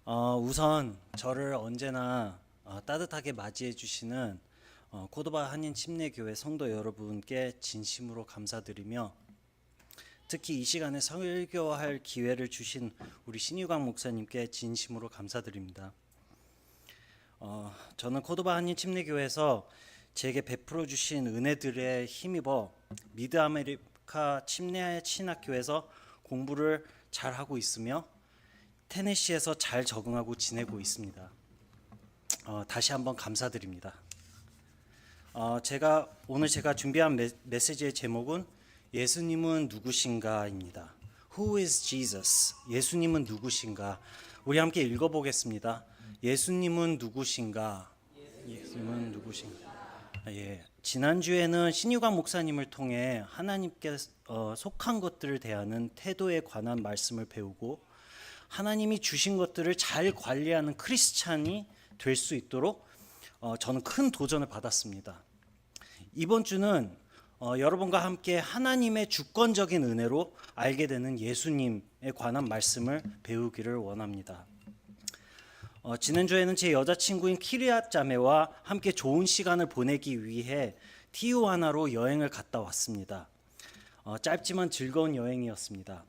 우선 저를 언제나 따뜻하게 맞이해 주시는 코도바 한인 침례교회 성도 여러분께 진심으로 감사드리며, 특히 이 시간에 설교할 기회를 주신 우리 신유광 목사님께 진심으로 감사드립니다. 저는 코도바 한인 침례교회에서 제게 베풀어 주신 은혜들에 힘입어 미드 아메리카 침례 신학교에서 공부를 잘 하고 있으며 테네시에서 잘 적응하고 지내고 있습니다. 다시 한번 감사드립니다. 오늘 제가 준비한 메시지의 제목은 예수님은 누구신가입니다. Who is Jesus? 예수님은 누구신가? 우리 함께 읽어보겠습니다. 예수님은 누구신가? 예수님은 누구신가? 지난주에는 신유광 목사님을 통해 하나님께 속한 것들을 대하는 태도에 관한 말씀을 배우고, 하나님이 주신 것들을 잘 관리하는 크리스찬이 될 수 있도록 저는 큰 도전을 받았습니다. 이번 주는 여러분과 함께 하나님의 주권적인 은혜로 알게 되는 예수님에 관한 말씀을 배우기를 원합니다. 지난주에는 제 여자친구인 키리앗 자매와 함께 좋은 시간을 보내기 위해 티우아나로 여행을 갔다 왔습니다. 짧지만 즐거운 여행이었습니다.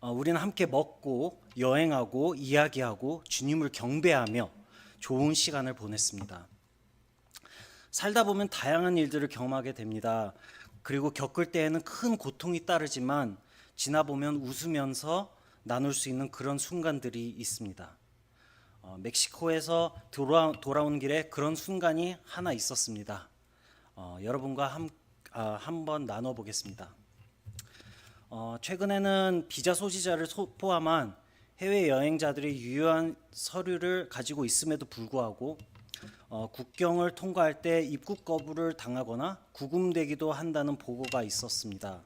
우리는 함께 먹고 여행하고 이야기하고 주님을 경배하며 좋은 시간을 보냈습니다. 살다 보면 다양한 일들을 경험하게 됩니다. 그리고 겪을 때에는 큰 고통이 따르지만 지나보면 웃으면서 나눌 수 있는 그런 순간들이 있습니다. 멕시코에서 돌아온 길에 그런 순간이 하나 있었습니다. 여러분과 한번 나눠보겠습니다. 최근에는 비자 소지자를 포함한 해외 여행자들이 유효한 서류를 가지고 있음에도 불구하고 국경을 통과할 때 입국 거부를 당하거나 구금되기도 한다는 보고가 있었습니다.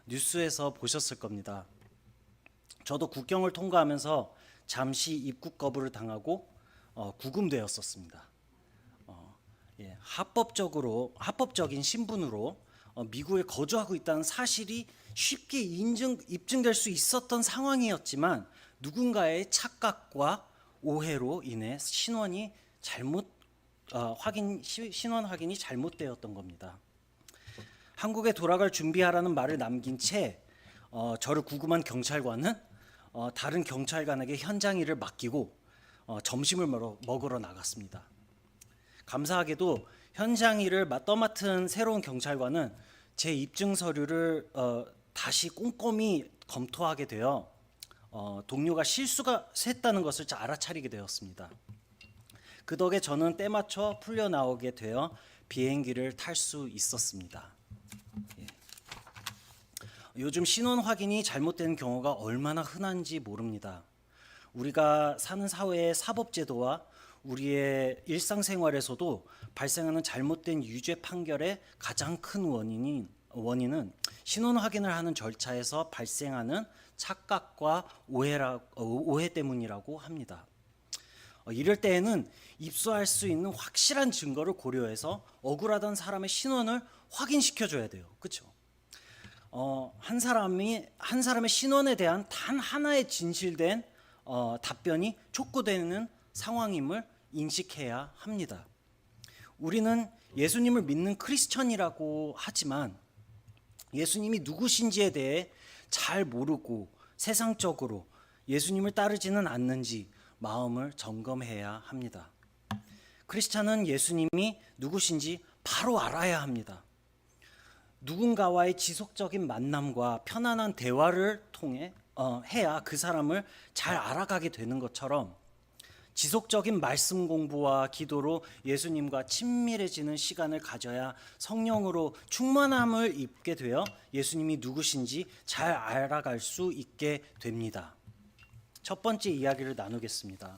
뉴스에서 보셨을 겁니다. 저도 국경을 통과하면서 잠시 입국 거부를 당하고 구금되었었습니다. 합법적인 신분으로 미국에 거주하고 있다는 사실이 쉽게 입증될 수 있었던 상황이었지만, 누군가의 착각과 오해로 인해 신원 확인이 잘못되었던 겁니다. 한국에 돌아갈 준비하라는 말을 남긴 채 저를 구금한 경찰관은 다른 경찰관에게 현장 일을 맡기고 점심을 먹으러 나갔습니다. 감사하게도 현장 일을 떠맡은 새로운 경찰관은 제 입증 서류를 다시 꼼꼼히 검토하게 되어 동료가 실수가 했다는 것을 알아차리게 되었습니다. 그 덕에 저는 때맞춰 풀려나오게 되어 비행기를 탈 수 있었습니다. 요즘 신원 확인이 잘못된 경우가 얼마나 흔한지 모릅니다. 우리가 사는 사회의 사법제도와 우리의 일상생활에서도 발생하는 잘못된 유죄 판결의 가장 큰 원인은 신원 확인을 하는 절차에서 발생하는 착각과 오해 때문이라고 합니다. 이럴 때에는 입수할 수 있는 확실한 증거를 고려해서 억울하던 사람의 신원을 확인시켜줘야 돼요. 그렇죠? 한 사람의 신원에 대한 단 하나의 진실된 답변이 촉구되는 상황임을 인식해야 합니다. 우리는 예수님을 믿는 크리스천이라고 하지만 예수님이 누구신지에 대해 잘 모르고 세상적으로 예수님을 따르지는 않는지 마음을 점검해야 합니다. 크리스찬은 예수님이 누구신지 바로 알아야 합니다. 누군가와의 지속적인 만남과 편안한 대화를 통해 해야 그 사람을 잘 알아가게 되는 것처럼, 지속적인 말씀 공부와 기도로 예수님과 친밀해지는 시간을 가져야 성령으로 충만함을 입게 되어 예수님이 누구신지 잘 알아갈 수 있게 됩니다. 첫 번째 이야기를 나누겠습니다.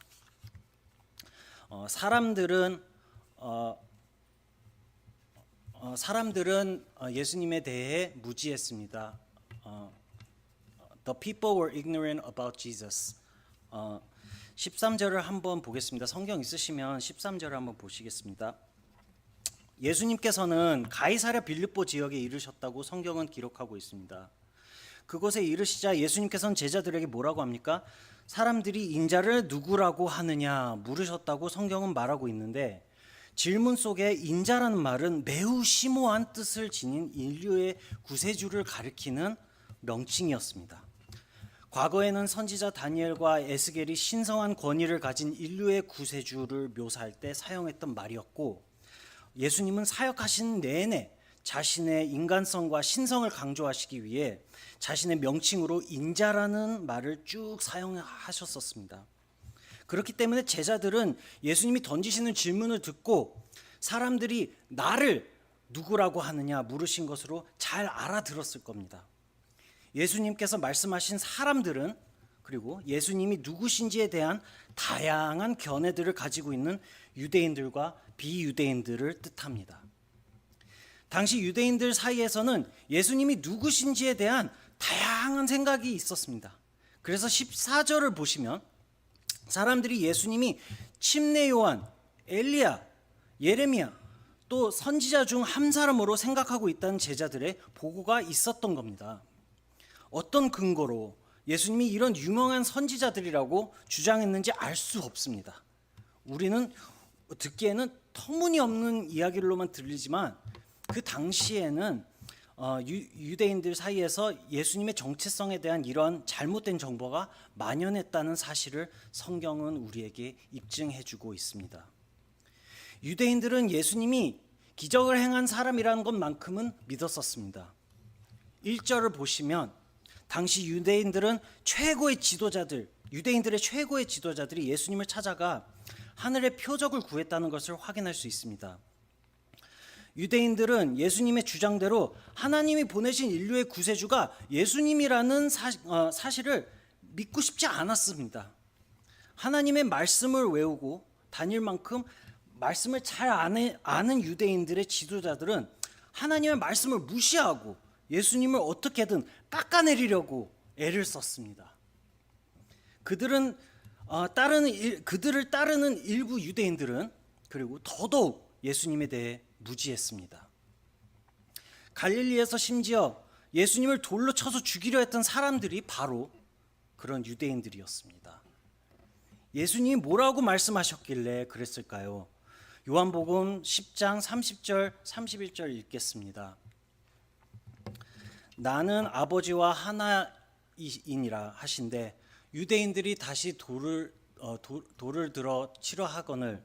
사람들은 예수님에 대해 무지했습니다. The people were ignorant about Jesus. 13절을 한번 보겠습니다. 성경 있으시면 13절을 한번 보시겠습니다. 예수님께서는 가이사랴 빌립보 지역에 이르셨다고 성경은 기록하고 있습니다. 그곳에 이르시자 예수님께서는 제자들에게 뭐라고 합니까? 사람들이 인자를 누구라고 하느냐 물으셨다고 성경은 말하고 있는데, 질문 속에 인자라는 말은 매우 심오한 뜻을 지닌 인류의 구세주를 가리키는 명칭이었습니다. 과거에는 선지자 다니엘과 에스겔이 신성한 권위를 가진 인류의 구세주를 묘사할 때 사용했던 말이었고, 예수님은 사역하신 내내 자신의 인간성과 신성을 강조하시기 위해 자신의 명칭으로 인자라는 말을 쭉 사용하셨었습니다. 그렇기 때문에 제자들은 예수님이 던지시는 질문을 듣고 사람들이 나를 누구라고 하느냐 물으신 것으로 잘 알아들었을 겁니다. 예수님께서 말씀하신 사람들은, 그리고 예수님이 누구신지에 대한 다양한 견해들을 가지고 있는 유대인들과 비유대인들을 뜻합니다. 당시 유대인들 사이에서는 예수님이 누구신지에 대한 다양한 생각이 있었습니다. 그래서 14절을 보시면 사람들이 예수님이 침례 요한, 엘리야, 예레미야, 또 선지자 중 한 사람으로 생각하고 있다는 제자들의 보고가 있었던 겁니다. 어떤 근거로 예수님이 이런 유명한 선지자들이라고 주장했는지 알 수 없습니다. 우리는 듣기에는 터무니없는 이야기로만 들리지만 그 당시에는 유대인들 사이에서 예수님의 정체성에 대한 이런 잘못된 정보가 만연했다는 사실을 성경은 우리에게 입증해주고 있습니다. 유대인들은 예수님이 기적을 행한 사람이라는 것만큼은 믿었었습니다. 1절을 보시면 당시 유대인들의 최고의 지도자들이 예수님을 찾아가 하늘의 표적을 구했다는 것을 확인할 수 있습니다. 유대인들은 예수님의 주장대로 하나님이 보내신 인류의 구세주가 예수님이라는 사실을 믿고 싶지 않았습니다. 하나님의 말씀을 외우고 다닐 만큼 말씀을 잘 아는 유대인들의 지도자들은 하나님의 말씀을 무시하고 예수님을 어떻게든 깎아내리려고 애를 썼습니다. 그들을 따르는 일부 유대인들은 그리고 더더욱 예수님에 대해 무지했습니다. 갈릴리에서 심지어 예수님을 돌로 쳐서 죽이려 했던 사람들이 바로 그런 유대인들이었습니다. 예수님이 뭐라고 말씀하셨길래 그랬을까요? 요한복음 10장 30절 31절 읽겠습니다. 나는 아버지와 하나이니라 하신대 유대인들이 다시 돌을 들어 치려 하거늘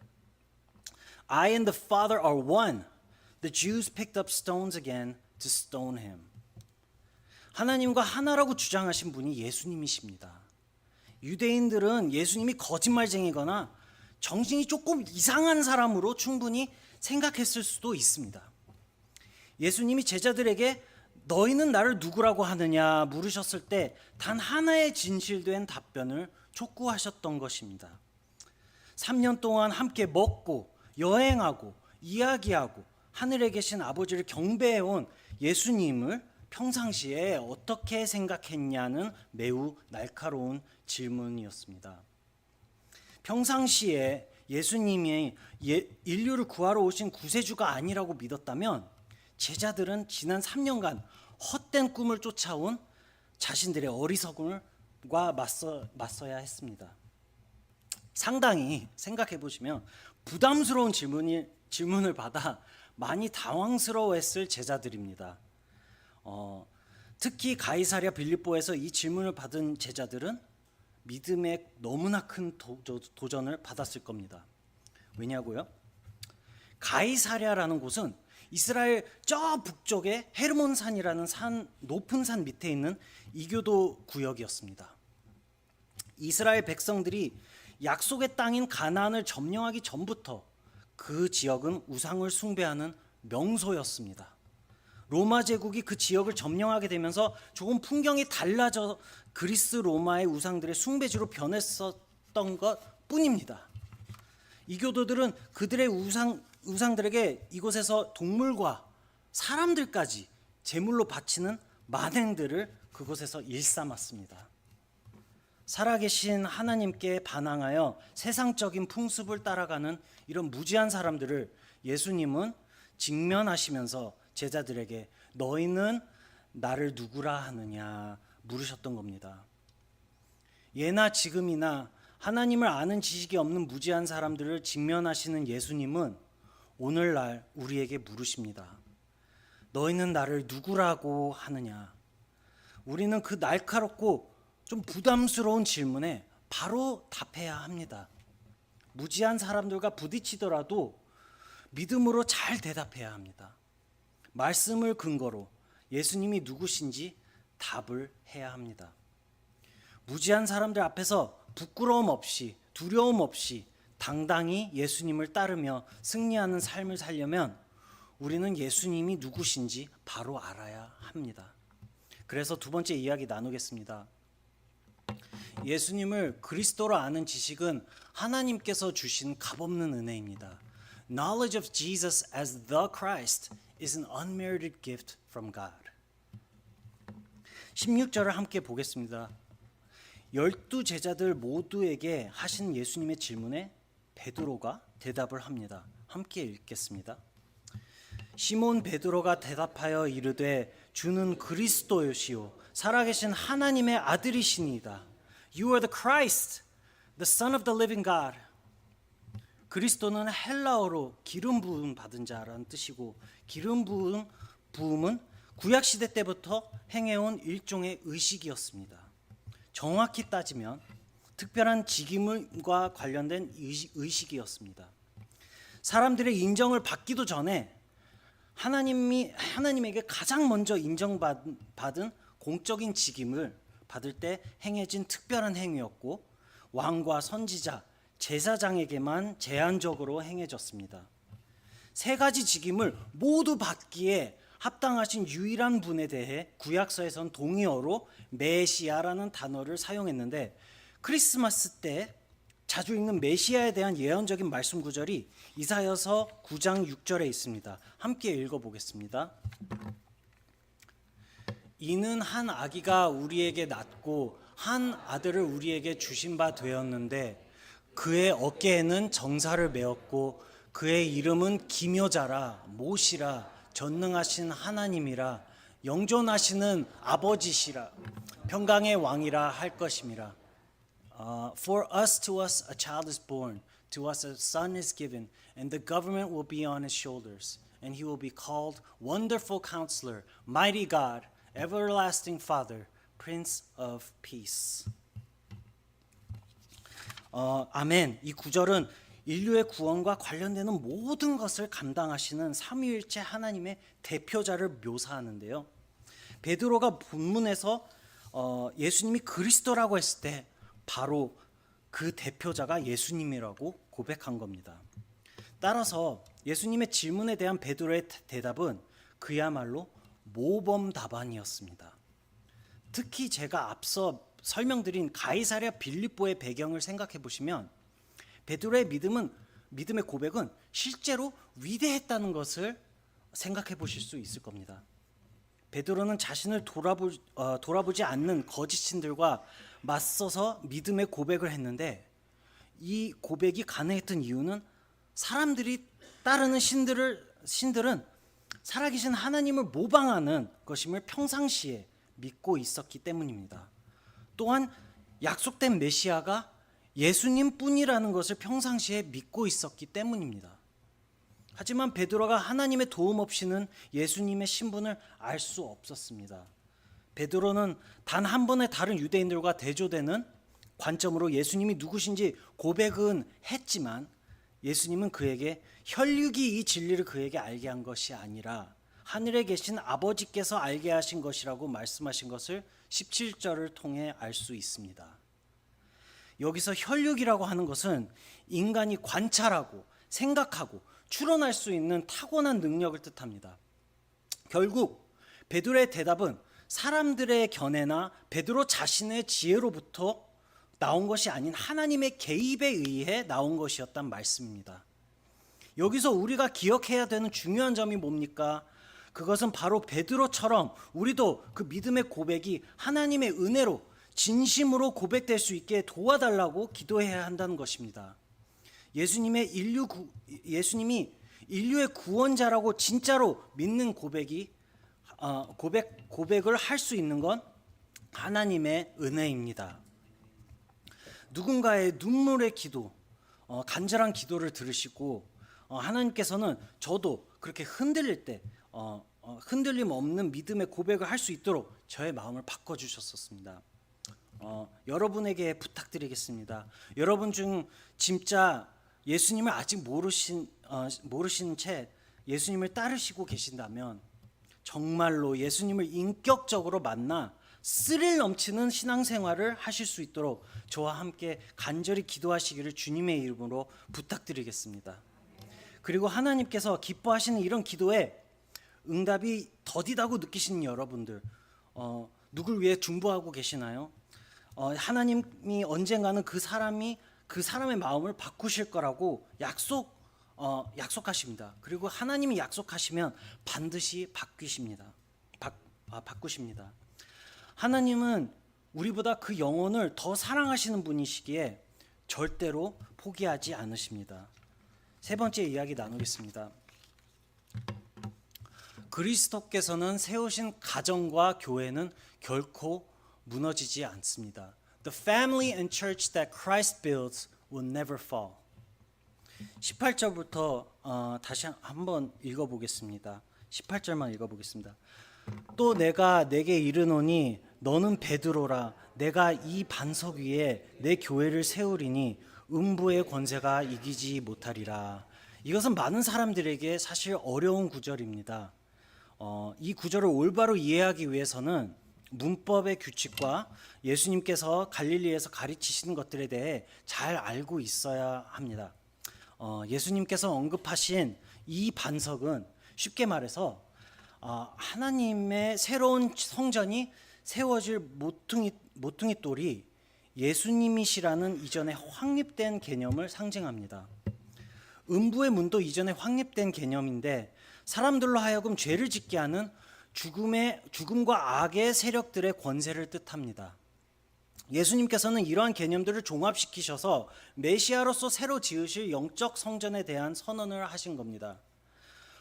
I and the Father are one. The Jews picked up stones again to stone him. 하나님과 하나라고 주장하신 분이 예수님이십니다. 유대인들은 예수님이 거짓말쟁이거나 정신이 조금 이상한 사람으로 충분히 생각했을 수도 있습니다. 예수님이 제자들에게 너희는 나를 누구라고 하느냐 물으셨을 때 단 하나의 진실된 답변을 촉구하셨던 것입니다. 3년 동안 함께 먹고 여행하고 이야기하고 하늘에 계신 아버지를 경배해온 예수님을 평상시에 어떻게 생각했냐는 매우 날카로운 질문이었습니다. 평상시에 예수님이 인류를 구하러 오신 구세주가 아니라고 믿었다면 제자들은 지난 3년간 헛된 꿈을 쫓아온 자신들의 어리석음과 맞서야 했습니다. 상당히 생각해 보시면 부담스러운 질문을 받아 많이 당황스러워했을 제자들입니다. 특히 가이사랴 빌립보에서 이 질문을 받은 제자들은 믿음에 너무나 큰 도전을 받았을 겁니다. 왜냐고요? 가이사랴라는 곳은 이스라엘 저 북쪽의 헤르몬산이라는 높은 산 밑에 있는 이교도 구역이었습니다. 이스라엘 백성들이 약속의 땅인 가나안을 점령하기 전부터 그 지역은 우상을 숭배하는 명소였습니다. 로마 제국이 그 지역을 점령하게 되면서 조금 풍경이 달라져 그리스 로마의 우상들의 숭배지로 변했었던 것 뿐입니다. 이교도들은 그들의 우상들에게 이곳에서 동물과 사람들까지 제물로 바치는 만행들을 그곳에서 일삼았습니다. 살아계신 하나님께 반항하여 세상적인 풍습을 따라가는 이런 무지한 사람들을 예수님은 직면하시면서 제자들에게 너희는 나를 누구라 하느냐 물으셨던 겁니다. 예나 지금이나 하나님을 아는 지식이 없는 무지한 사람들을 직면하시는 예수님은 오늘날 우리에게 물으십니다. 너희는 나를 누구라고 하느냐? 우리는 그 날카롭고 좀 부담스러운 질문에 바로 답해야 합니다. 무지한 사람들과 부딪히더라도 믿음으로 잘 대답해야 합니다. 말씀을 근거로 예수님이 누구신지 답을 해야 합니다. 무지한 사람들 앞에서 부끄러움 없이 두려움 없이 당당히 예수님을 따르며 승리하는 삶을 살려면 우리는 예수님이 누구신지 바로 알아야 합니다. 그래서 두 번째 이야기 나누겠습니다. 예수님을 그리스도로 아는 지식은 하나님께서 주신 값없는 은혜입니다. Knowledge of Jesus as the Christ is an unmerited gift from God. 16절을 함께 보겠습니다. 12 제자들 모두에게 하신 예수님의 질문에 베드로가 대답을 합니다. 함께 읽겠습니다. 시몬 베드로가 대답하여 이르되 주는 그리스도시요 살아계신 하나님의 아들이시니이다. You are the Christ, the Son of the living God. 그리스도는 헬라어로 기름 부음 받은 자라는 뜻이고 기름 부음은 구약 시대 때부터 행해온 일종의 의식이었습니다. 정확히 따지면 특별한 직임과 관련된 의식이었습니다. 사람들의 인정을 받기도 전에 하나님에게 가장 먼저 인정받은 공적인 직임을 받을 때 행해진 특별한 행위였고 왕과 선지자, 제사장에게만 제한적으로 행해졌습니다. 세 가지 직임을 모두 받기에 합당하신 유일한 분에 대해 구약서에선 동의어로 메시아라는 단어를 사용했는데 크리스마스 때 자주 읽는 메시아에 대한 예언적인 말씀 구절이 이사야서 9장 6절에 있습니다. 함께 읽어보겠습니다. 이는 한 아기가 우리에게 낳고 한 아들을 우리에게 주신 바 되었는데 그의 어깨에는 정사를 메었고 그의 이름은 기묘자라 모시라 전능하신 하나님이라 영존하시는 아버지시라 평강의 왕이라 할 것임이라. For to us a child is born, to us a son is given, and the government will be on his shoulders, and he will be called Wonderful Counselor, Mighty God, Everlasting Father, Prince of Peace. 아멘. 이 구절은 인류의 구원과 관련되는 모든 것을 감당하시는 삼위일체 하나님의 대표자를 묘사하는데요. 베드로가 본문에서 예수님이 그리스도라고 했을 때 바로 그 대표자가 예수님이라고 고백한 겁니다. 따라서 예수님의 질문에 대한 베드로의 대답은 그야말로 모범답안이었습니다. 특히 제가 앞서 설명드린 가이사랴 빌립보의 배경을 생각해 보시면 베드로의 믿음의 고백은 실제로 위대했다는 것을 생각해 보실 수 있을 겁니다. 베드로는 자신을 돌아보지 않는 거짓신들과 맞서서 믿음의 고백을 했는데 이 고백이 가능했던 이유는 사람들이 따르는 신들은 살아계신 하나님을 모방하는 것임을 평상시에 믿고 있었기 때문입니다. 또한 약속된 메시아가 예수님뿐이라는 것을 평상시에 믿고 있었기 때문입니다. 하지만 베드로가 하나님의 도움 없이는 예수님의 신분을 알 수 없었습니다. 베드로는 단 한 번의 다른 유대인들과 대조되는 관점으로 예수님이 누구신지 고백은 했지만 예수님은 그에게 혈육이 이 진리를 그에게 알게 한 것이 아니라 하늘에 계신 아버지께서 알게 하신 것이라고 말씀하신 것을 17절을 통해 알 수 있습니다. 여기서 혈육이라고 하는 것은 인간이 관찰하고 생각하고 추론할 수 있는 타고난 능력을 뜻합니다. 결국 베드로의 대답은 사람들의 견해나 베드로 자신의 지혜로부터 나온 것이 아닌 하나님의 개입에 의해 나온 것이었단 말씀입니다. 여기서 우리가 기억해야 되는 중요한 점이 뭡니까? 그것은 바로 베드로처럼 우리도 그 믿음의 고백이 하나님의 은혜로 진심으로 고백될 수 있게 도와달라고 기도해야 한다는 것입니다. 예수님이 인류의 구원자라고 진짜로 믿는 고백을 할 수 있는 건 하나님의 은혜입니다. 누군가의 눈물의 기도, 간절한 기도를 들으시고 하나님께서는 저도 그렇게 흔들릴 때 흔들림 없는 믿음의 고백을 할 수 있도록 저의 마음을 바꿔주셨었습니다. 여러분에게 부탁드리겠습니다. 여러분 중 진짜 예수님을 아직 모르신 채 예수님을 따르시고 계신다면 정말로 예수님을 인격적으로 만나 스릴 넘치는 신앙생활을 하실 수 있도록 저와 함께 간절히 기도하시기를 주님의 이름으로 부탁드리겠습니다. 그리고 하나님께서 기뻐하시는 이런 기도에 응답이 더디다고 느끼시는 여러분들, 누굴 위해 중보하고 계시나요? 하나님이 언젠가는 그 사람의 마음을 바꾸실 거라고 약속하십니다. 그리고 하나님이 약속하시면 반드시 바꾸십니다. 하나님은 우리보다 그 영혼을 더 사랑하시는 분이시기에 절대로 포기하지 않으십니다. 세 번째 이야기 나누겠습니다. 그리스도께서는 세우신 가정과 교회는 결코 무너지지 않습니다. The family and church that Christ builds will never fall. 18절부터 다시 한번 읽어보겠습니다. 18절만 읽어보겠습니다. 또 내가 내게 이르노니 너는 베드로라. 내가 이 반석 위에 내 교회를 세우리니 음부의 권세가 이기지 못하리라. 이것은 많은 사람들에게 사실 어려운 구절입니다. 이 구절을 올바로 이해하기 위해서는 문법의 규칙과 예수님께서 갈릴리에서 가르치시는 것들에 대해 잘 알고 있어야 합니다. 예수님께서 언급하신 이 반석은 쉽게 말해서 하나님의 새로운 성전이 세워질 모퉁이 돌이 예수님이시라는 이전에 확립된 개념을 상징합니다. 음부의 문도 이전에 확립된 개념인데 사람들로 하여금 죄를 짓게 하는 죽음과 악의 세력들의 권세를 뜻합니다. 예수님께서는 이러한 개념들을 종합시키셔서 메시아로서 새로 지으실 영적 성전에 대한 선언을 하신 겁니다.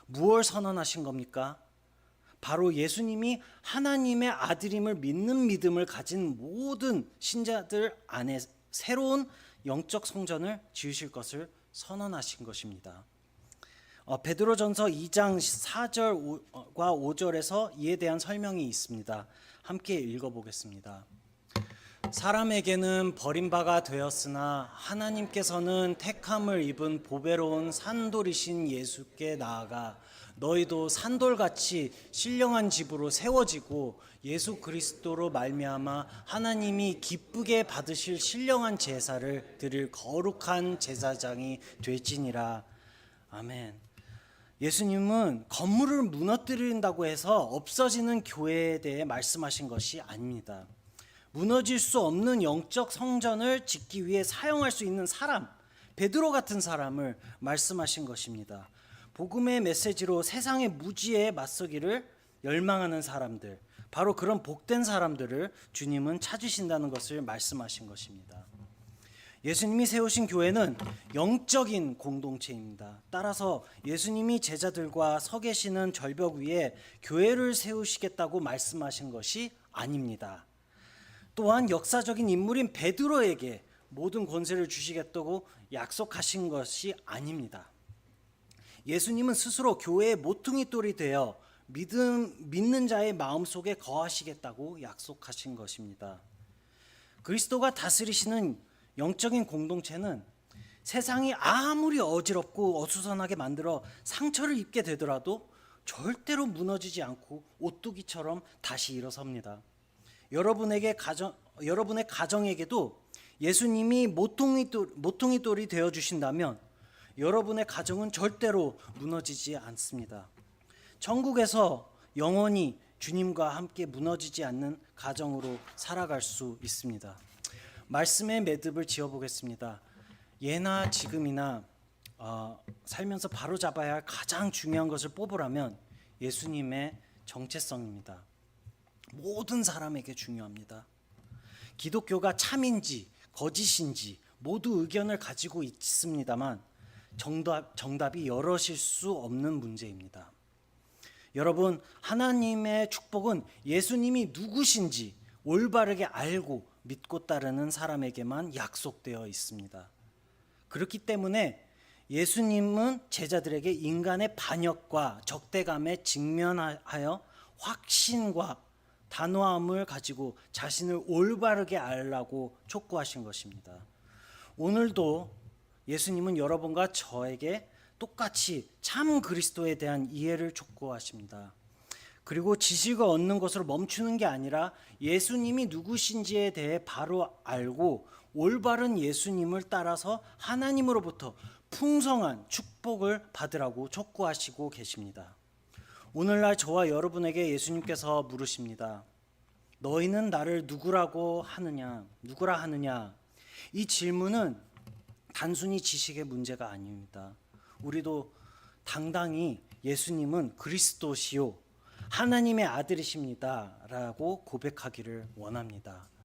무엇을 선언하신 겁니까? 바로 예수님이 하나님의 아들임을 믿는 믿음을 가진 모든 신자들 안에 새로운 영적 성전을 지으실 것을 선언하신 것입니다. 베드로전서 2장 4절과 5절에서 이에 대한 설명이 있습니다. 함께 읽어보겠습니다. 사람에게는 버림바가 되었으나 하나님께서는 택함을 입은 보배로운 산돌이신 예수께 나아가 너희도 산돌같이 신령한 집으로 세워지고 예수 그리스도로 말미암아 하나님이 기쁘게 받으실 신령한 제사를 드릴 거룩한 제사장이 될지니라. 아멘. 예수님은 건물을 무너뜨린다고 해서 없어지는 교회에 대해 말씀하신 것이 아닙니다. 무너질 수 없는 영적 성전을 짓기 위해 사용할 수 있는 사람, 베드로 같은 사람을 말씀하신 것입니다. 복음의 메시지로 세상의 무지에 맞서기를 열망하는 사람들, 바로 그런 복된 사람들을 주님은 찾으신다는 것을 말씀하신 것입니다. 예수님이 세우신 교회는 영적인 공동체입니다. 따라서 예수님이 제자들과 서 계시는 절벽 위에 교회를 세우시겠다고 말씀하신 것이 아닙니다. 또한 역사적인 인물인 베드로에게 모든 권세를 주시겠다고 약속하신 것이 아닙니다. 예수님은 스스로 교회의 모퉁이돌이 되어 믿는 자의 마음속에 거하시겠다고 약속하신 것입니다. 그리스도가 다스리시는 영적인 공동체는 세상이 아무리 어지럽고 어수선하게 만들어 상처를 입게 되더라도 절대로 무너지지 않고 오뚜기처럼 다시 일어섭니다. 여러분의 가정에게도 예수님이 모퉁이돌이 되어주신다면 여러분의 가정은 절대로 무너지지 않습니다. 천국에서 영원히 주님과 함께 무너지지 않는 가정으로 살아갈 수 있습니다. 말씀의 매듭을 지어보겠습니다. 예나 지금이나 살면서 바로잡아야 할 가장 중요한 것을 뽑으라면 예수님의 정체성입니다. 모든 사람에게 중요합니다. 기독교가 참인지 거짓인지 모두 의견을 가지고 있습니다만 정답이 여럿일 수 없는 문제입니다. 여러분, 하나님의 축복은 예수님이 누구신지 올바르게 알고 믿고 따르는 사람에게만 약속되어 있습니다. 그렇기 때문에 예수님은 제자들에게 인간의 반역과 적대감에 직면하여 확신과 단호함을 가지고 자신을 올바르게 알라고 촉구하신 것입니다. 오늘도 예수님은 여러분과 저에게 똑같이 참 그리스도에 대한 이해를 촉구하십니다. 그리고 지식을 얻는 것으로 멈추는 게 아니라 예수님이 누구신지에 대해 바로 알고 올바른 예수님을 따라서 하나님으로부터 풍성한 축복을 받으라고 촉구하시고 계십니다. 오늘날 저와 여러분에게 예수님께서 물으십니다. 너희는 나를 누구라 하느냐? 이 질문은 단순히 지식의 문제가 아닙니다. 우리도 당당히 예수님은 그리스도시요 하나님의 아들이십니다라고 고백하기를 원합니다.